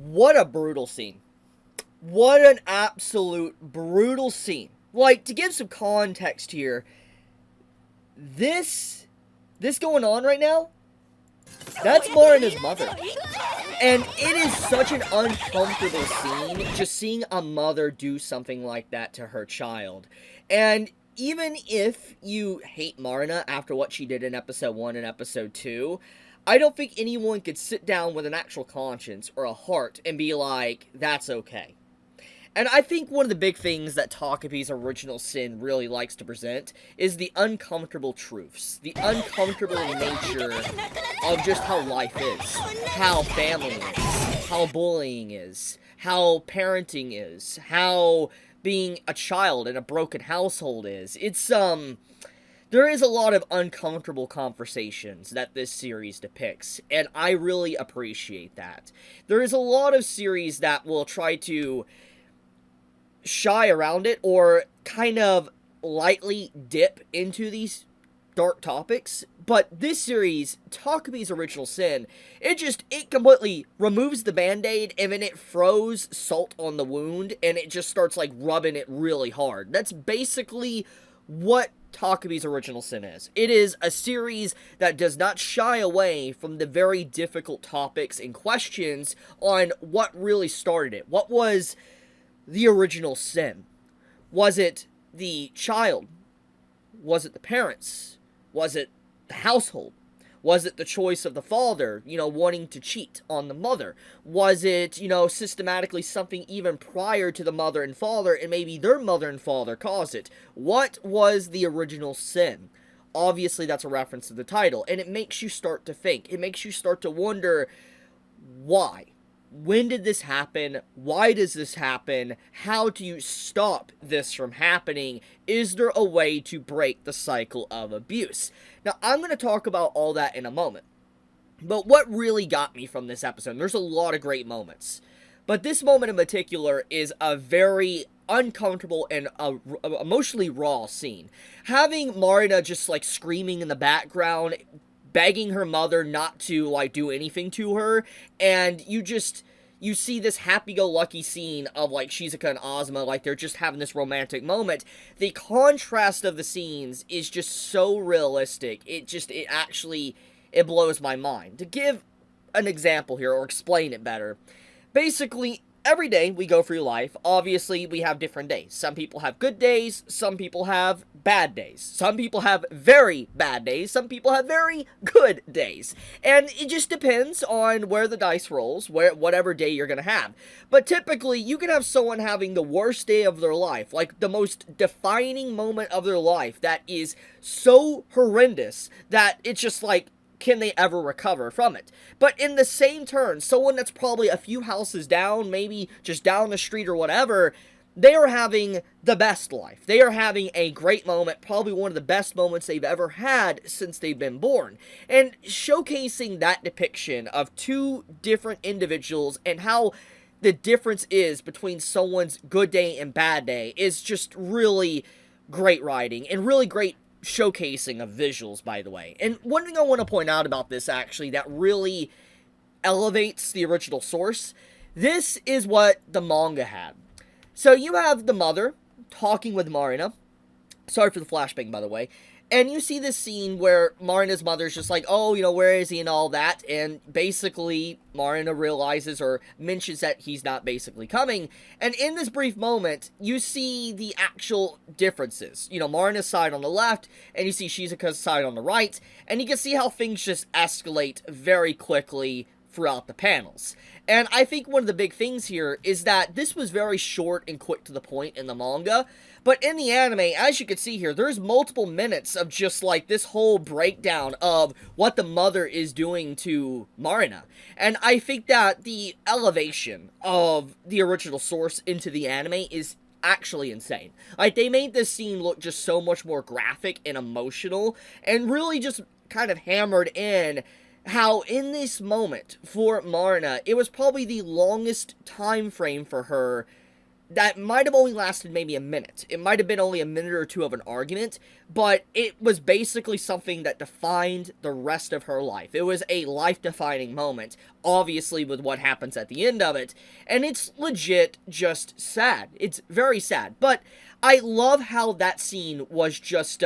What a brutal scene. What an absolute brutal scene. Like, to give some context here, this going on right now, that's Marina's mother. And it is such an uncomfortable scene, just seeing a mother do something like that to her child. And even if you hate Marina after what she did in episode 1 and episode 2, I don't think anyone could sit down with an actual conscience or a heart and be like, that's okay. And I think one of the big things that Takipi's Original Sin really likes to present is the uncomfortable truths, the uncomfortable nature of just how life is, how family is, how bullying is, how parenting is, how being a child in a broken household is. There is a lot of uncomfortable conversations that this series depicts, and I really appreciate that. There is a lot of series that will try to shy around it or kind of lightly dip into these dark topics, but this series, Takipis Original Sin, it completely removes the band-aid and then it throws salt on the wound and it just starts like rubbing it really hard. That's basically what Takipis Original Sin is. It is a series that does not shy away from the very difficult topics and questions on what really started it. What was the original sin? Was it the child? Was it the parents? Was it the household? Was it the choice of the father, wanting to cheat on the mother? Was it, systematically something even prior to the mother and father, and maybe their mother and father caused it? What was the original sin? Obviously, that's a reference to the title, and it makes you start to think. It makes you start to wonder, why? When did this happen? Why does this happen? How do you stop this from happening? Is there a way to break the cycle of abuse? Now, I'm going to talk about all that in a moment. But what really got me from this episode, and there's a lot of great moments, but this moment in particular is a very uncomfortable and emotionally raw scene. Having Marina just like screaming in the background, begging her mother not to like do anything to her, and you see this happy-go-lucky scene of like Shizuka and Ozma, like they're just having this romantic moment. The contrast of the scenes is just so realistic. It blows my mind. To give an example here, or explain it better, basically, every day we go through life, obviously we have different days. Some people have good days, some people have bad days. Some people have very bad days, some people have very good days. And it just depends on where the dice rolls, whatever day you're gonna have. But typically, you can have someone having the worst day of their life, like the most defining moment of their life that is so horrendous that it's just like, can they ever recover from it? But in the same turn, someone that's probably a few houses down, maybe just down the street or whatever, they are having the best life. They are having a great moment, probably one of the best moments they've ever had since they've been born. And showcasing that depiction of two different individuals and how the difference is between someone's good day and bad day is just really great writing and really great showcasing of visuals, by the way. And one thing I want to point out about this, actually, that really elevates the original source, this is what the manga had. So you have the mother talking with Marina. Sorry for the flashbang, by the way. And you see this scene where Marina's mother's just like, oh, where is he and all that. And basically, Marina realizes or mentions that he's not basically coming. And in this brief moment, you see the actual differences. Marina's side on the left, and you see Shizuka's side on the right. And you can see how things just escalate very quickly throughout the panels. And I think one of the big things here is that this was very short and quick to the point in the manga, but in the anime, as you can see here, there's multiple minutes of just like this whole breakdown of what the mother is doing to Marina. And I think that the elevation of the original source into the anime is actually insane. Like, they made this scene look just so much more graphic and emotional, and really just kind of hammered in how in this moment for Marina, it was probably the longest time frame for her that might have only lasted maybe a minute. It might have been only a minute or two of an argument, but it was basically something that defined the rest of her life. It was a life-defining moment, obviously with what happens at the end of it, and it's legit just sad. It's very sad, but I love how that scene was just,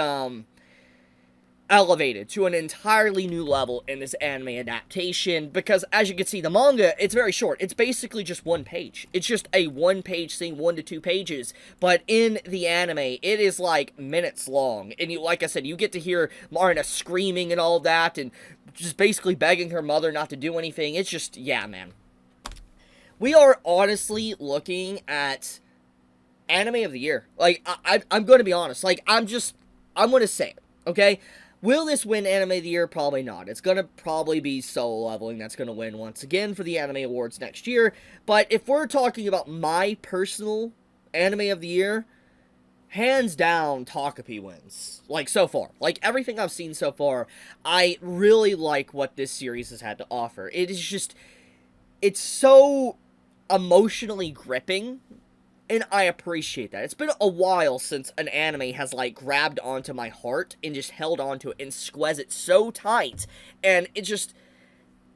elevated to an entirely new level in this anime adaptation, because as you can see, the manga, it's very short. It's basically just one page. It's just a one-page thing, 1 to 2 pages, but in the anime, it is like minutes long, and you, like I said, you get to hear Marina screaming and all that, and just basically begging her mother not to do anything. It's just, yeah, man. We are honestly looking at anime of the year. Like, I'm going to be honest. Like, I'm going to say it, okay? Will this win Anime of the Year? Probably not. It's going to probably be Solo Leveling that's going to win once again for the Anime Awards next year. But if we're talking about my personal Anime of the Year, hands down, Takopi wins. Like, so far. Like, everything I've seen so far, I really like what this series has had to offer. It is just, it's so emotionally gripping. And I appreciate that. It's been a while since an anime has, like, grabbed onto my heart and just held onto it and squeezed it so tight. And it just,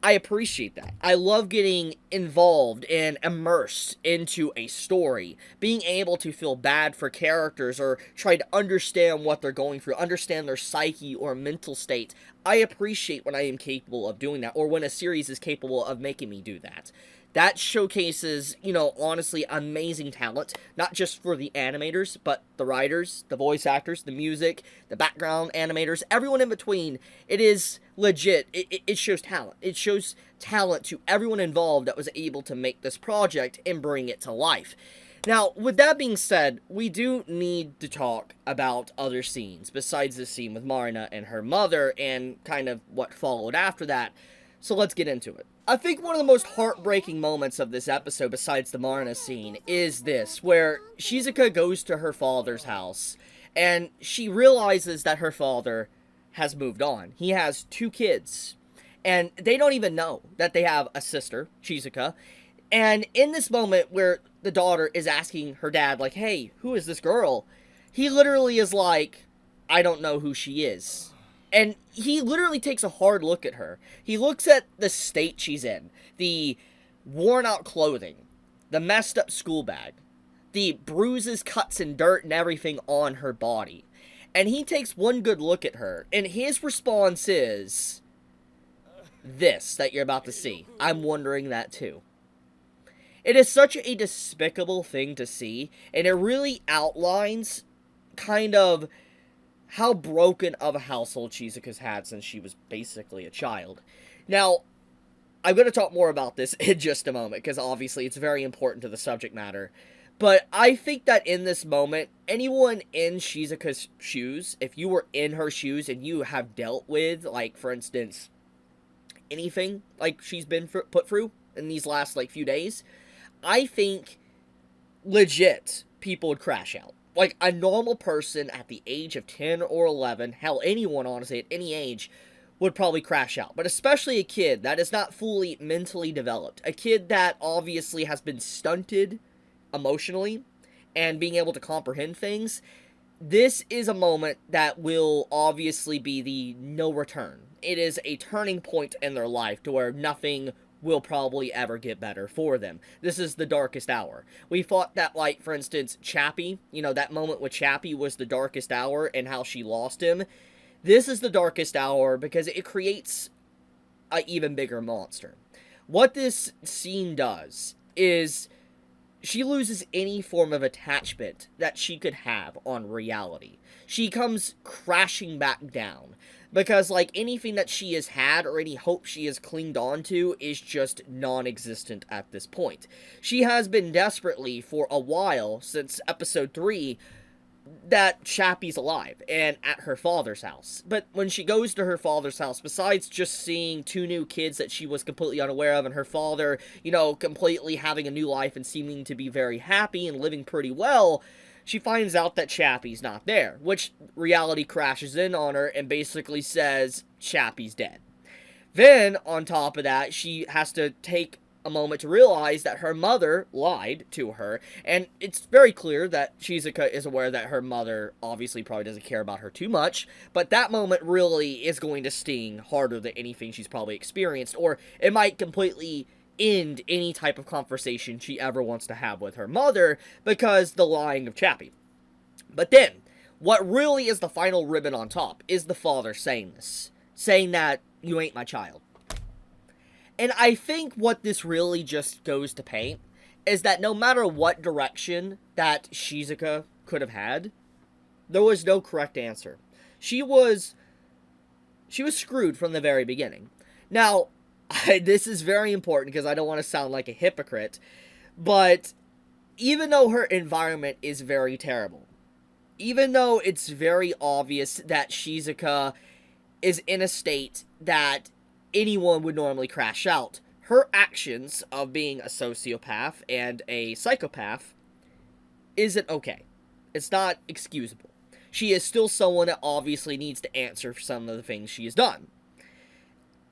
I appreciate that. I love getting involved and immersed into a story. Being able to feel bad for characters or try to understand what they're going through, understand their psyche or mental state. I appreciate when I am capable of doing that, or when a series is capable of making me do that. That showcases, you know, honestly, amazing talent, not just for the animators, but the writers, the voice actors, the music, the background animators, everyone in between. It is legit. It shows talent. It shows talent to everyone involved that was able to make this project and bring it to life. Now, with that being said, we do need to talk about other scenes, besides this scene with Marina and her mother, and kind of what followed after that. So let's get into it. I think one of the most heartbreaking moments of this episode, besides the Marina scene, is this, where Shizuka goes to her father's house, and she realizes that her father has moved on. He has 2 kids, and they don't even know that they have a sister, Shizuka. And in this moment where the daughter is asking her dad, like, hey, who is this girl? He literally is like, I don't know who she is. And he literally takes a hard look at her. He looks at the state she's in. The worn out clothing. The messed up school bag. The bruises, cuts, and dirt and everything on her body. And he takes one good look at her. And his response is this that you're about to see. I'm wondering that too. It is such a despicable thing to see. And it really outlines kind of how broken of a household Shizuka's had since she was basically a child. Now, I'm going to talk more about this in just a moment, because obviously it's very important to the subject matter. But I think that in this moment, anyone in Shizuka's shoes, if you were in her shoes and you have dealt with, like, for instance, anything like she's been put through in these last, like, few days, I think legit people would crash out. Like, a normal person at the age of 10 or 11, hell, anyone, honestly, at any age, would probably crash out. But especially a kid that is not fully mentally developed. A kid that obviously has been stunted emotionally and being able to comprehend things. This is a moment that will obviously be the no return. It is a turning point in their life to where nothing will probably ever get better for them. This is the darkest hour. We thought that, like, for instance, Chappie, you know, that moment with Chappie was the darkest hour and how she lost him. This is the darkest hour because it creates an even bigger monster. What this scene does is she loses any form of attachment that she could have on reality. She comes crashing back down. Because, like, anything that she has had or any hope she has clinged on to is just non-existent at this point. She has been desperately, for a while, since episode 3, that Chappie's alive and at her father's house. But when she goes to her father's house, besides just seeing 2 new kids that she was completely unaware of, and her father, you know, completely having a new life and seeming to be very happy and living pretty well, she finds out that Chappie's not there, which reality crashes in on her and basically says Chappie's dead. Then, on top of that, she has to take a moment to realize that her mother lied to her, and it's very clear that Shizuka is aware that her mother obviously probably doesn't care about her too much, but that moment really is going to sting harder than anything she's probably experienced, or it might completely end any type of conversation she ever wants to have with her mother because the lying of Chappie. But then, what really is the final ribbon on top is the father saying this, saying that you ain't my child. And I think what this really just goes to paint is that no matter what direction that Shizuka could have had, there was no correct answer. She was screwed from the very beginning. Now, this is very important because I don't want to sound like a hypocrite, but even though her environment is very terrible, even though it's very obvious that Shizuka is in a state that anyone would normally crash out, her actions of being a sociopath and a psychopath isn't okay. It's not excusable. She is still someone that obviously needs to answer for some of the things she has done.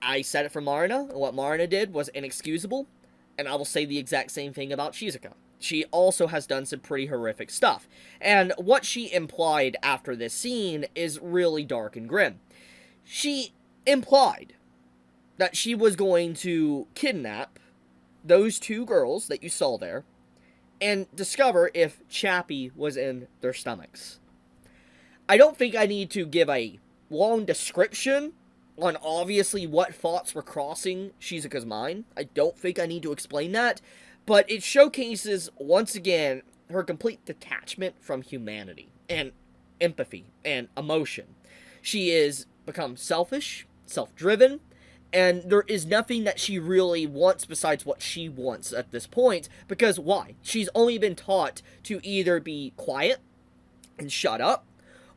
I said it for Marina, and what Marina did was inexcusable, and I will say the exact same thing about Shizuka. She also has done some pretty horrific stuff, and what she implied after this scene is really dark and grim. She implied that she was going to kidnap those two girls that you saw there and discover if Chappie was in their stomachs. I don't think I need to give a long description on obviously what thoughts were crossing Shizuka's mind. I don't think I need to explain that, but it showcases, once again, her complete detachment from humanity and empathy and emotion. She is become selfish, self-driven, and there is nothing that she really wants besides what she wants at this point, because why? She's only been taught to either be quiet and shut up,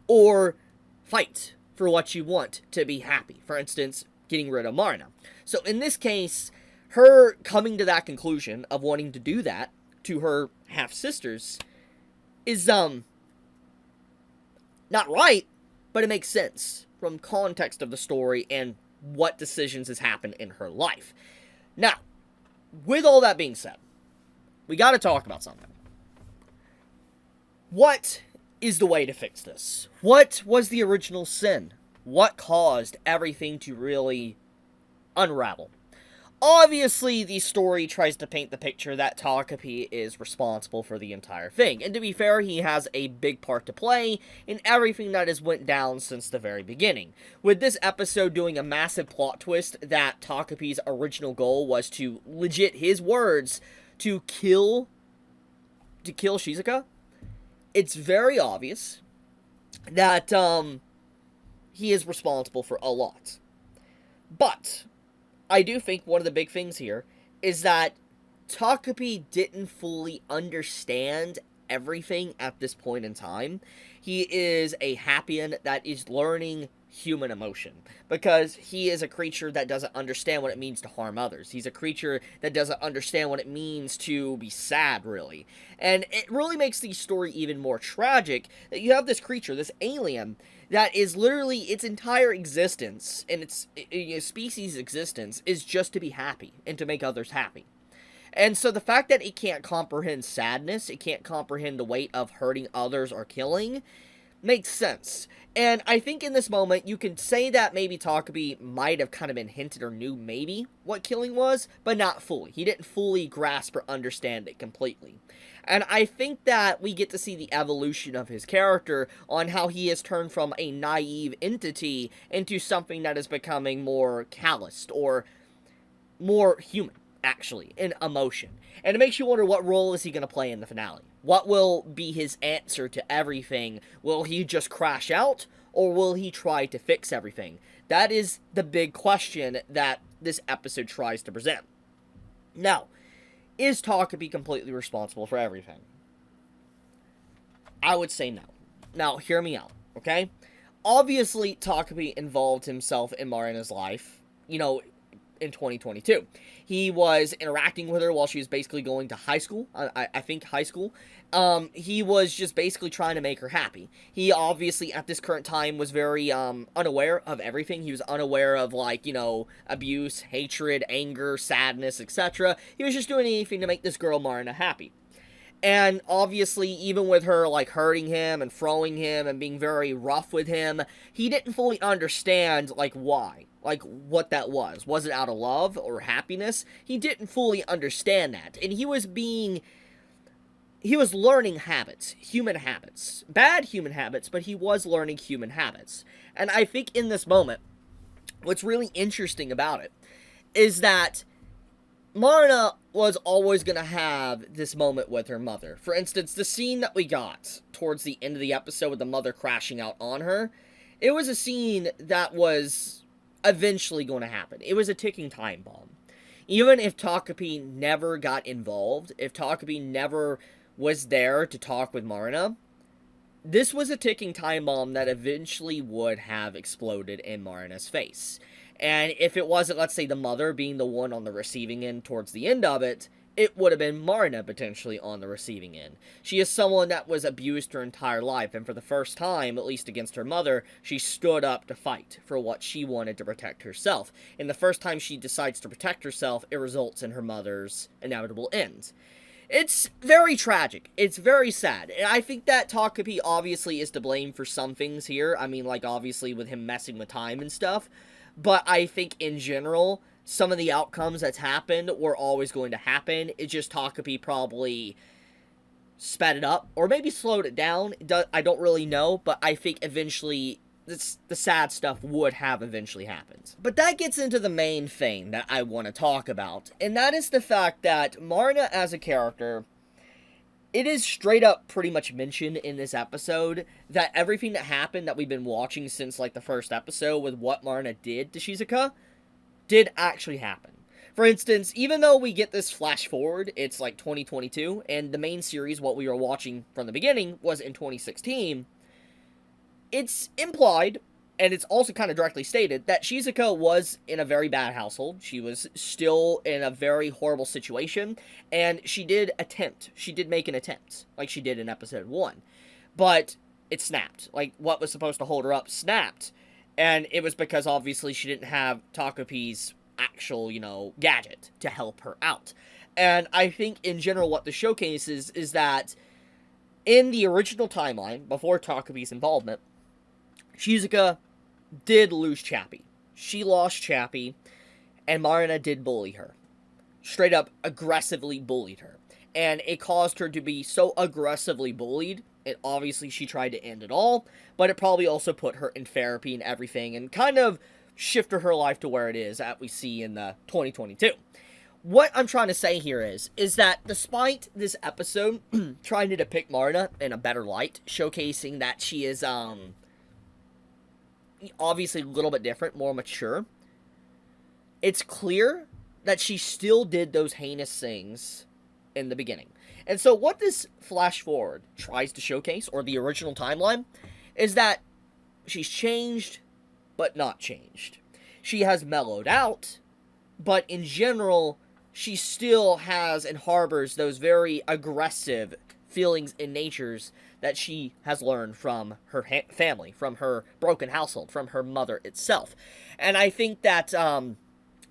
or fight for what you want to be happy. For instance, getting rid of Marina. So in this case, her coming to that conclusion of wanting to do that to her half-sisters is, not right, but it makes sense from context of the story and what decisions has happened in her life. Now, with all that being said, we gotta talk about something. What is the way to fix this? What was the original sin? What caused everything to really unravel? Obviously, the story tries to paint the picture that Takopi is responsible for the entire thing, and to be fair, he has a big part to play in everything that has went down since the very beginning. With this episode doing a massive plot twist that Takopi's original goal was to, legit his words, to kill Shizuka, it's very obvious that, he is responsible for a lot. But I do think one of the big things here is that Takopi didn't fully understand everything at this point in time. He is a Happian that is learning human emotion, because he is a creature that doesn't understand what it means to harm others. He's a creature that doesn't understand what it means to be sad, really. And it really makes the story even more tragic that you have this creature, this alien, that is literally its entire existence, and its species' existence, is just to be happy, and to make others happy. And so the fact that it can't comprehend sadness, it can't comprehend the weight of hurting others or killing, makes sense. And I think in this moment, you can say that maybe Takabi might have kind of been hinted or knew maybe what killing was, but not fully. He didn't fully grasp or understand it completely. And I think that we get to see the evolution of his character on how he has turned from a naive entity into something that is becoming more calloused or more human, actually, in emotion. And it makes you wonder, what role is he going to play in the finale? What will be his answer to everything? Will he just crash out, or will he try to fix everything? That is the big question that this episode tries to present. Now, is Takabi completely responsible for everything? I would say no. Now, hear me out, okay? Obviously, Takabi involved himself in Marina's life. You know, in 2022. He was interacting with her while she was basically going to high school. I think high school. He was just basically trying to make her happy. He obviously at this current time was very unaware of everything. He was unaware of, like, you know, abuse, hatred, anger, sadness, etc. He was just doing anything to make this girl Marina happy. And obviously, even with her, like, hurting him and throwing him and being very rough with him, he didn't fully understand, like, why. Like, what that was. Was it out of love or happiness? He didn't fully understand that. And he was learning habits. Human habits. Bad human habits, but he was learning human habits. And I think in this moment, what's really interesting about it is that Marina was always going to have this moment with her mother. For instance, the scene that we got towards the end of the episode with the mother crashing out on her, it was a scene that was eventually going to happen. It was a ticking time bomb. Even if Takopi never got involved, if Takopi never was there to talk with Marina, this was a ticking time bomb that eventually would have exploded in Marina's face. And if it wasn't, let's say, the mother being the one on the receiving end towards the end of it, it would have been Marina potentially on the receiving end. She is someone that was abused her entire life, and for the first time, at least against her mother, she stood up to fight for what she wanted to protect herself. And the first time she decides to protect herself, it results in her mother's inevitable end. It's very tragic. It's very sad. And I think that Takopi obviously is to blame for some things here. I mean, like, obviously with him messing with time and stuff. But I think in general, some of the outcomes that's happened were always going to happen. It's just Takopi probably sped it up, or maybe slowed it down. I don't really know, but I think eventually the sad stuff would have eventually happened. But that gets into the main thing that I want to talk about, and that is the fact that Marina as a character, it is straight up pretty much mentioned in this episode that everything that happened that we've been watching since, like, the first episode with what Marina did to Shizuka did actually happen. For instance, even though we get this flash forward, it's like 2022, and the main series, what we were watching from the beginning, was in 2016, it's implied, and it's also kind of directly stated, that Shizuka was in a very bad household. She was still in a very horrible situation, and she did make an attempt, like she did in episode 1. But it snapped. Like, what was supposed to hold her up snapped. And it was because, obviously, she didn't have Takopi's actual, you know, gadget to help her out. And I think, in general, what the showcase is that in the original timeline, before Takopi's involvement, Shizuka did lose Chappie. She lost Chappie, and Marina did bully her. Straight up aggressively bullied her. And it caused her to be so aggressively bullied, obviously she tried to end it all, but it probably also put her in therapy and everything, and kind of shifted her life to where it is that we see in the 2022. What I'm trying to say here is that despite this episode trying to depict Marina in a better light, showcasing that she is, obviously a little bit different, more mature, it's clear that she still did those heinous things in the beginning. And so what this flash forward tries to showcase, or the original timeline, is that she's changed, but not changed. She has mellowed out, but in general, she still has and harbors those very aggressive feelings and natures that she has learned from her family, from her broken household, from her mother itself. And I think that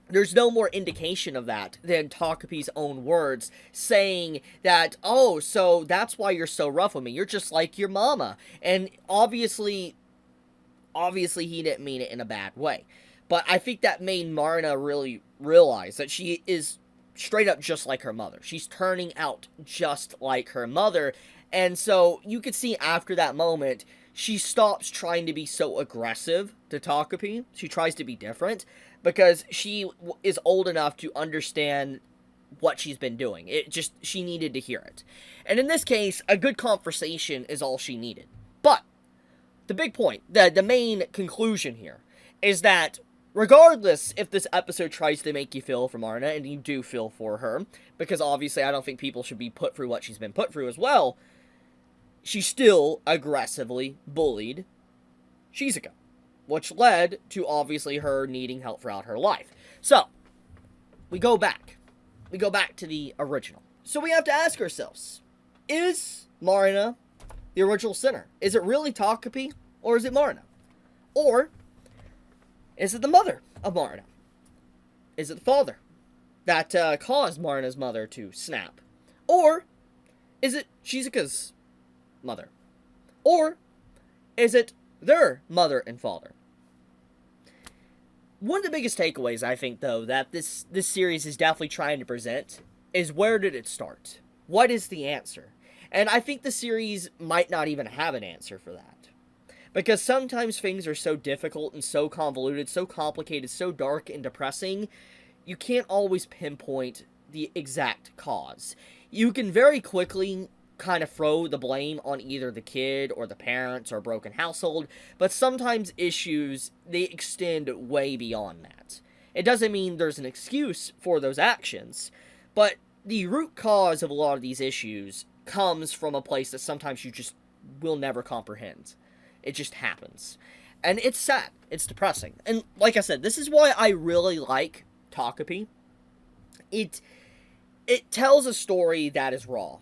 there's no more indication of that than Takopi's own words saying that, oh, so that's why you're so rough with me. You're just like your mama. And obviously he didn't mean it in a bad way. But I think that made Marina really realize that she is straight up just like her mother. She's turning out just like her mother. And so you could see after that moment, she stops trying to be so aggressive to Takopi. She tries to be different because she is old enough to understand what she's been doing. She needed to hear it. And in this case, a good conversation is all she needed. But the big point, the main conclusion here, is that regardless if this episode tries to make you feel for Marina, and you do feel for her, because obviously I don't think people should be put through what she's been put through as well, she still aggressively bullied Shizuka, which led to obviously her needing help throughout her life. So, we go back. We go back to the original. So we have to ask ourselves, is Marina the original sinner? Is it really Takopi, or is it Marina? Or is it the mother of Marina? Is it the father that caused Marina's mother to snap? Or is it Shizuka's mother? Or is it their mother and father? One of the biggest takeaways, I think, though, that this series is definitely trying to present is, where did it start? What is the answer? And I think the series might not even have an answer for that. Because sometimes things are so difficult and so convoluted, so complicated, so dark and depressing, you can't always pinpoint the exact cause. You can very quickly kind of throw the blame on either the kid or the parents or a broken household, but sometimes issues, they extend way beyond that. It doesn't mean there's an excuse for those actions, but the root cause of a lot of these issues comes from a place that sometimes you just will never comprehend. It just happens. And it's sad. It's depressing. And like I said, this is why I really like Takopi. It tells a story that is raw.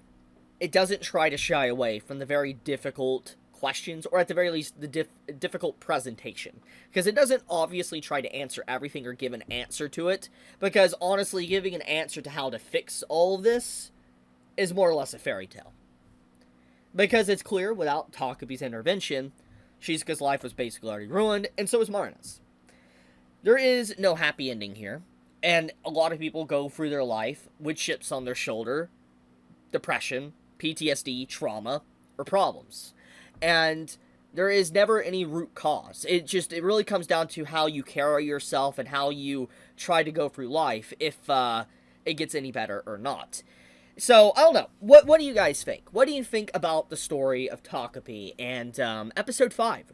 It doesn't try to shy away from the very difficult questions, or at the very least, the difficult presentation. Because it doesn't obviously try to answer everything or give an answer to it, because honestly, giving an answer to how to fix all of this is more or less a fairy tale. Because it's clear, without Takopi's intervention, Shizuka's life was basically already ruined, and so is Marina's. There is no happy ending here, and a lot of people go through their life with chips on their shoulder, depression, PTSD, trauma, or problems. And there is never any root cause. It really comes down to how you carry yourself and how you try to go through life, if it gets any better or not. So, I don't know. What do you guys think? What do you think about the story of Takopi and episode 5?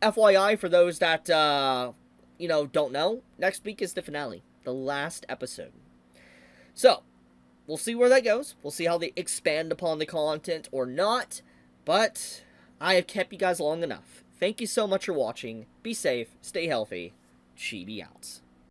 FYI, for those that, don't know, next week is the finale. The last episode. So, we'll see where that goes. We'll see how they expand upon the content or not. But I have kept you guys long enough. Thank you so much for watching. Be safe. Stay healthy. Chibi out.